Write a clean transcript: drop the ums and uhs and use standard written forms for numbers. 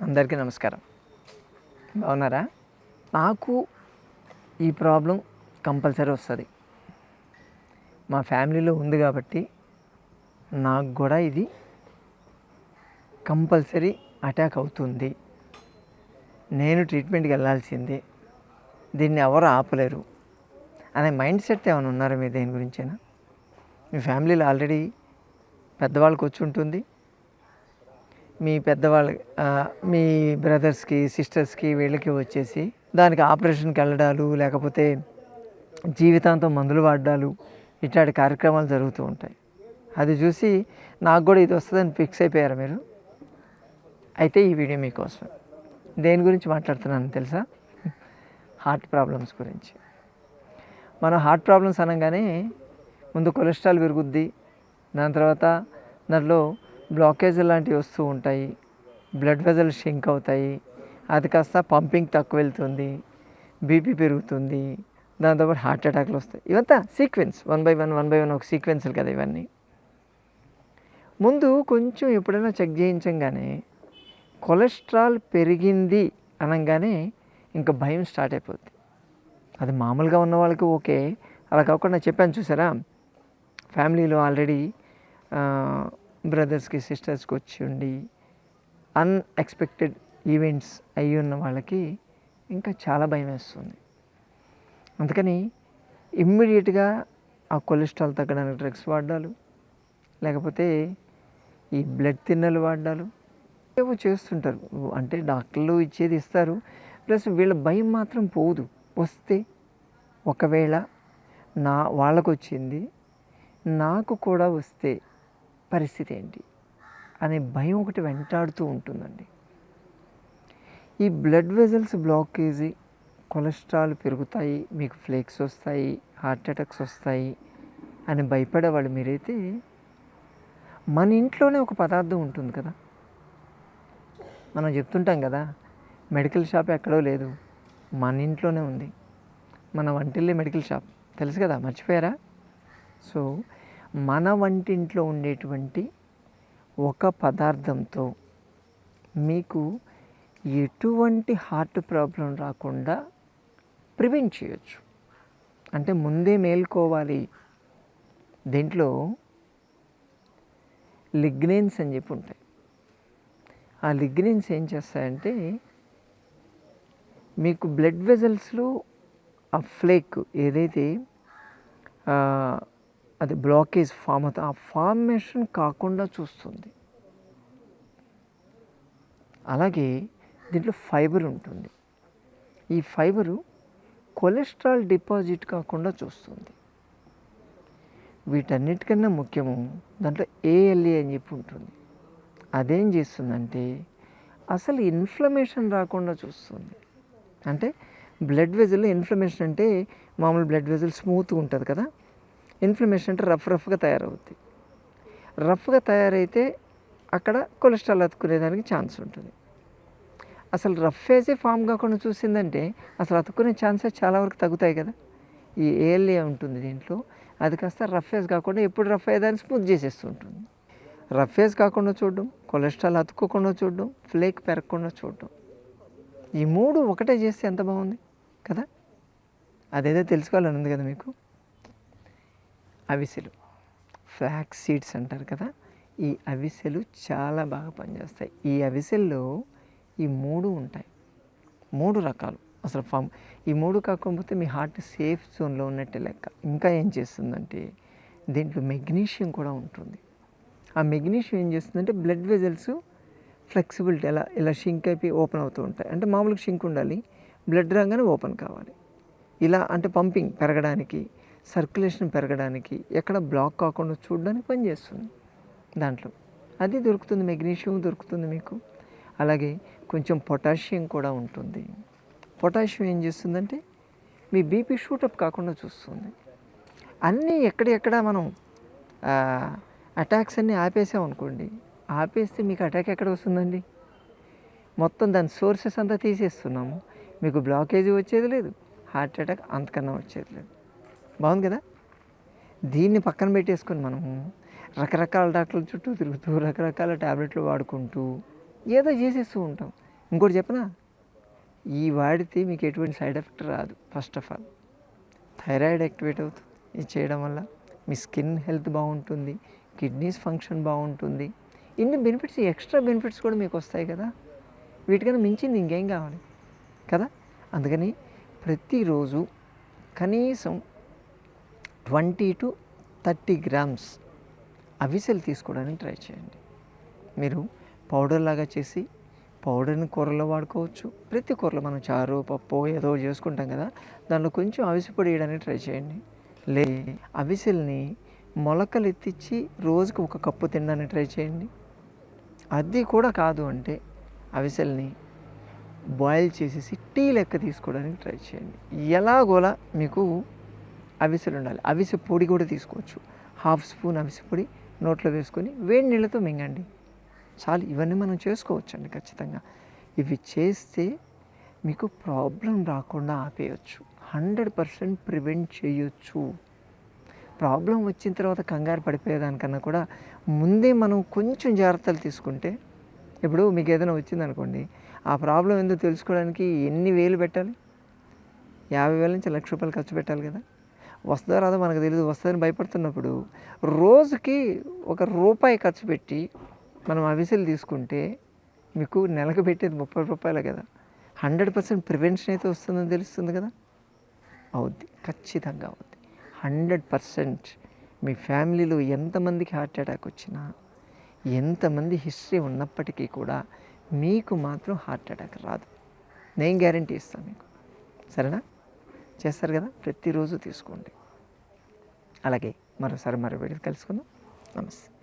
అందరికీ నమస్కారం. బాగున్నారా? నాకు ఈ ప్రాబ్లం కంపల్సరీ వస్తుంది. మా ఫ్యామిలీలో ఉంది కాబట్టి నాకు కూడా ఇది కంపల్సరీ అటాక్ అవుతుంది. నేను ట్రీట్మెంట్కి వెళ్ళాల్సిందే, దీన్ని ఎవరు ఆపలేరు అనే మైండ్ సెట్ ఏమైనా ఉన్నారా మీరు? దేని గురించైనా మీ ఫ్యామిలీలో ఆల్రెడీ పెద్దవాళ్ళకి వచ్చి ఉంటుంది. మీ పెద్దవాళ్ళ మీ బ్రదర్స్కి, సిస్టర్స్కి, వీళ్ళకి వచ్చేసి దానికి ఆపరేషన్కి వెళ్ళడాలు, లేకపోతే జీవితాంతం మందులు వాడ్డాలు, ఇట్లాంటి కార్యక్రమాలు జరుగుతూ ఉంటాయి. అది చూసి నాకు కూడా ఇది వస్తుందని ఫిక్స్ అయిపోయారు మీరు. అయితే ఈ వీడియో మీకోసం. దేని గురించి మాట్లాడుతున్నాను తెలుసా? హార్ట్ ప్రాబ్లమ్స్ గురించి. మనం హార్ట్ ప్రాబ్లమ్స్ అనగానే ముందు కొలెస్ట్రాల్ పెరుగుద్ది, దాని తర్వాత దాంట్లో బ్లాకేజ్ లాంటివి వస్తూ ఉంటాయి, బ్లడ్ వెజల్ షింక్ అవుతాయి, అది కాస్త పంపింగ్ తక్కువ వెళ్తుంది, బీపీ పెరుగుతుంది, దాంతోపాటు హార్ట్ అటాక్లు వస్తాయి. ఇవంతా సీక్వెన్స్, వన్ బై వన్ ఒక సీక్వెన్స్లు కదా ఇవన్నీ. ముందు కొంచెం ఎప్పుడైనా చెక్ చేయించంగానే కొలెస్ట్రాల్ పెరిగింది అనగానే ఇంకా భయం స్టార్ట్ అయిపోద్ది. అది మామూలుగా ఉన్న వాళ్ళకి ఓకే, అలా కాకుండా చెప్పాను చూసారా, ఫ్యామిలీలో ఆల్రెడీ బ్రదర్స్కి, సిస్టర్స్కి వచ్చి ఉండి అన్ఎక్స్పెక్టెడ్ ఈవెంట్స్ అయ్యి ఉన్న వాళ్ళకి ఇంకా చాలా భయం వేస్తుంది. అందుకని ఇమ్మీడియట్గా ఆ కొలెస్ట్రాల్ తగ్గడానికి డ్రగ్స్ వాడాలు, లేకపోతే ఈ బ్లడ్ థిన్నర్లు వాడాలు ఏవో చేస్తుంటారు. అంటే డాక్టర్లు ఇచ్చేది ఇస్తారు, ప్లస్ వీళ్ళ భయం మాత్రం పోదు. వస్తే ఒకవేళ వాళ్ళకు వచ్చింది, నాకు కూడా వస్తే పరిస్థితి ఏంటి అనే భయం ఒకటి వెంటాడుతూ ఉంటుందండి. ఈ బ్లడ్ వెజల్స్ బ్లాకేజీ, కొలెస్ట్రాల్ పెరుగుతాయి, మీకు ఫ్లేక్స్ వస్తాయి, హార్ట్ అటాక్స్ వస్తాయి అని భయపడేవాళ్ళు మీరైతే, మన ఇంట్లోనే ఒక పదార్థం ఉంటుంది కదా, మనం చెప్తుంటాం కదా, మెడికల్ షాప్ ఎక్కడో లేదు, మన ఇంట్లోనే ఉంది. మన వంటిల్లే మెడికల్ షాప్, తెలుసు కదా, మర్చిపోయారా? సో మన వంటింట్లో ఉండేటువంటి ఒక పదార్థంతో మీకు ఎటువంటి హార్ట్ ప్రాబ్లం రాకుండా ప్రివెంట్ చేయొచ్చు. అంటే ముందే మేల్కోవాలి. దీంట్లో లిగ్నెన్స్ అని చెప్పి ఉంటాయి. ఆ లిగ్నెన్స్ ఏం చేస్తాయంటే మీకు బ్లడ్ వెజల్స్లో ఆ ఫ్లేక్ ఏదైతే అది బ్లాకేజ్ ఫామ్ అవుతుంది, ఆ ఫార్మేషన్ కాకుండా చూస్తుంది. అలాగే దీంట్లో ఫైబర్ ఉంటుంది. ఈ ఫైబరు కొలెస్ట్రాల్ డిపాజిట్ కాకుండా చూస్తుంది. వీటన్నిటికన్నా ముఖ్యము దాంట్లో ఏఎల్ఏ అని చెప్పి ఉంటుంది. అదేం చేస్తుందంటే అసలు ఇన్ఫ్లమేషన్ రాకుండా చూస్తుంది. అంటే బ్లడ్ వెజల్లో ఇన్ఫ్లమేషన్ అంటే మామూలు బ్లడ్ వెజల్ స్మూత్గా ఉంటుంది కదా, ఇన్ఫ్లమేషన్ అంటే రఫ్గా తయారవుద్ది. రఫ్గా తయారైతే అక్కడ కొలెస్ట్రాల్ అతుక్కునేదానికి ఛాన్స్ ఉంటుంది. అసలు రఫేజే ఫామ్ కాకుండా చూసిందంటే అసలు అతుక్కునే ఛాన్సెస్ చాలా వరకు తగ్గుతాయి కదా. ఈ ఏఎల్ఏ ఉంటుంది దీంట్లో, అది కాస్త రఫేజ్ కాకుండా ఎప్పుడు రఫ్ అయ్యేదాన్ని స్మూత్ చేసేస్తూ ఉంటుంది. రఫేజ్ కాకుండా చూడడం, కొలెస్ట్రాల్ అతుక్కోకుండా చూడడం, ఫ్లేక్ పెరగకుండా చూడడం, ఈ మూడు ఒకటే చేస్తే ఎంత బాగుంది కదా. అదేదో తెలుసుకోవాలని ఉంది కదా మీకు. అవిసెలు, ఫ్లాక్స్ సీడ్స్ అంటారు కదా, ఈ అవిసెలు చాలా బాగా పనిచేస్తాయి. ఈ అవిసెల్లో ఈ మూడు ఉంటాయి, మూడు రకాలు. అసలు ఈ మూడు కాకపోతే మీ హార్ట్ సేఫ్ జోన్లో ఉన్నట్టే లెక్క. ఇంకా ఏం చేస్తుందంటే దీంట్లో మెగ్నీషియం కూడా ఉంటుంది. ఆ మెగ్నీషియం ఏం చేస్తుందంటే బ్లడ్ వెజల్స్ ఫ్లెక్సిబిలిటీ ఇలా షింక్ అయిపోయి ఓపెన్ అవుతూ ఉంటాయి. అంటే మామూలుగా షింక్ ఉండాలి, బ్లడ్ రాగానే ఓపెన్ కావాలి. ఇలా అంటే పంపింగ్ పెరగడానికి, సర్క్యులేషన్ పెరగడానికి, ఎక్కడ బ్లాక్ కాకుండా చూడడానికి పనిచేస్తుంది దాంట్లో. అది దొరుకుతుంది, మెగ్నీషియం దొరుకుతుంది మీకు. అలాగే కొంచెం పొటాషియం కూడా ఉంటుంది. పొటాషియం ఏం చేస్తుందంటే మీ బీపీ షూటప్ కాకుండా చూస్తుంది. అన్నీ ఎక్కడెక్కడ మనం అటాక్స్ అన్నీ ఆపేసామనుకోండి, ఆపేస్తే మీకు అటాక్ ఎక్కడ వస్తుందండి? మొత్తం దాని సోర్సెస్ అంతా తీసేస్తున్నాము, మీకు బ్లాకేజీ వచ్చేది లేదు, హార్ట్ అటాక్ అంతకన్నా వచ్చేది లేదు. బాగుంది కదా. దీన్ని పక్కన పెట్టేసుకొని మనము రకరకాల డాక్టర్ల చుట్టూ తిరుగుతూ రకరకాల ట్యాబ్లెట్లు వాడుకుంటూ ఏదో చేసేస్తూ ఉంటాం. ఇంకోటి చెప్పనా, ఈ వాడితే మీకు ఎటువంటి సైడ్ ఎఫెక్ట్ రాదు. First of all thyroid activate అవుతుంది ఇది చేయడం వల్ల, మీ స్కిన్ హెల్త్ బాగుంటుంది, కిడ్నీస్ ఫంక్షన్ బాగుంటుంది. ఇన్ని బెనిఫిట్స్, ఎక్స్ట్రా బెనిఫిట్స్ కూడా మీకు వస్తాయి కదా. వీటికన్నా మించింది ఇంకేం కావాలి కదా. అందుకని ప్రతిరోజు కనీసం 20 to 30 గ్రామ్స్ అవిసెలు తీసుకోవడానికి ట్రై చేయండి. మీరు పౌడర్ లాగా చేసి పౌడర్ని కూరలో వాడుకోవచ్చు. ప్రతి కూరలో మనం చారు పప్పు ఏదో చేసుకుంటాం కదా, దాంట్లో కొంచెం అవిసె పొడి వేయడానికి ట్రై చేయండి. అవిసెల్ని మొలకలు ఎత్తిచ్చి రోజుకు 1 కప్పు తినడానికి ట్రై చేయండి. అది కూడా కాదు అంటే అవిసెల్ని బాయిల్ చేసేసి టీ లెక్క తీసుకోవడానికి ట్రై చేయండి. ఎలాగోలా మీకు అవిసెలు ఉండాలి. అవిసె పొడి కూడా తీసుకోవచ్చు. 1/2 స్పూన్ అవిసె పొడి నోట్లో వేసుకొని వేడి నీళ్ళతో మింగండి చాలు. ఇవన్నీ మనం చేసుకోవచ్చండి ఖచ్చితంగా. ఇవి చేస్తే మీకు ప్రాబ్లం రాకుండా ఆపేయచ్చు. 100% ప్రివెంట్ చేయొచ్చు. ప్రాబ్లం వచ్చిన తర్వాత కంగారు పడిపోయేదానికన్నా కూడా ముందే మనం కొంచెం జాగ్రత్తలు తీసుకుంటే, ఇప్పుడు మీకు ఏదైనా వచ్చిందనుకోండి, ఆ ప్రాబ్లం ఏందో తెలుసుకోవడానికి ఎన్ని వేలు పెట్టాలి? 50,000 నుంచి ₹1,00,000 ఖర్చు పెట్టాలి కదా. వస్తుందో రాదో మనకు తెలియదు. వస్తుందని భయపడుతున్నప్పుడు రోజుకి ₹1 ఖర్చు పెట్టి మనం అవిసెలు తీసుకుంటే మీకు నెలకు పెట్టేది ₹30 కదా. 100% ప్రివెన్షన్ అయితే వస్తుందని తెలుస్తుంది కదా. అవుద్ది, ఖచ్చితంగా అవుద్ది. 100%. మీ ఫ్యామిలీలో ఎంతమందికి హార్ట్ అటాక్ వచ్చినా, ఎంతమంది హిస్టరీ ఉన్నప్పటికీ కూడా మీకు మాత్రం హార్ట్ అటాక్ రాదు. నేను గ్యారంటీ ఇస్తాను మీకు. సరేనా? చేస్తారు కదా, ప్రతిరోజు తీసుకోండి. అలాగే మరో వీడియో కలుసుకుందాం. నమస్తే.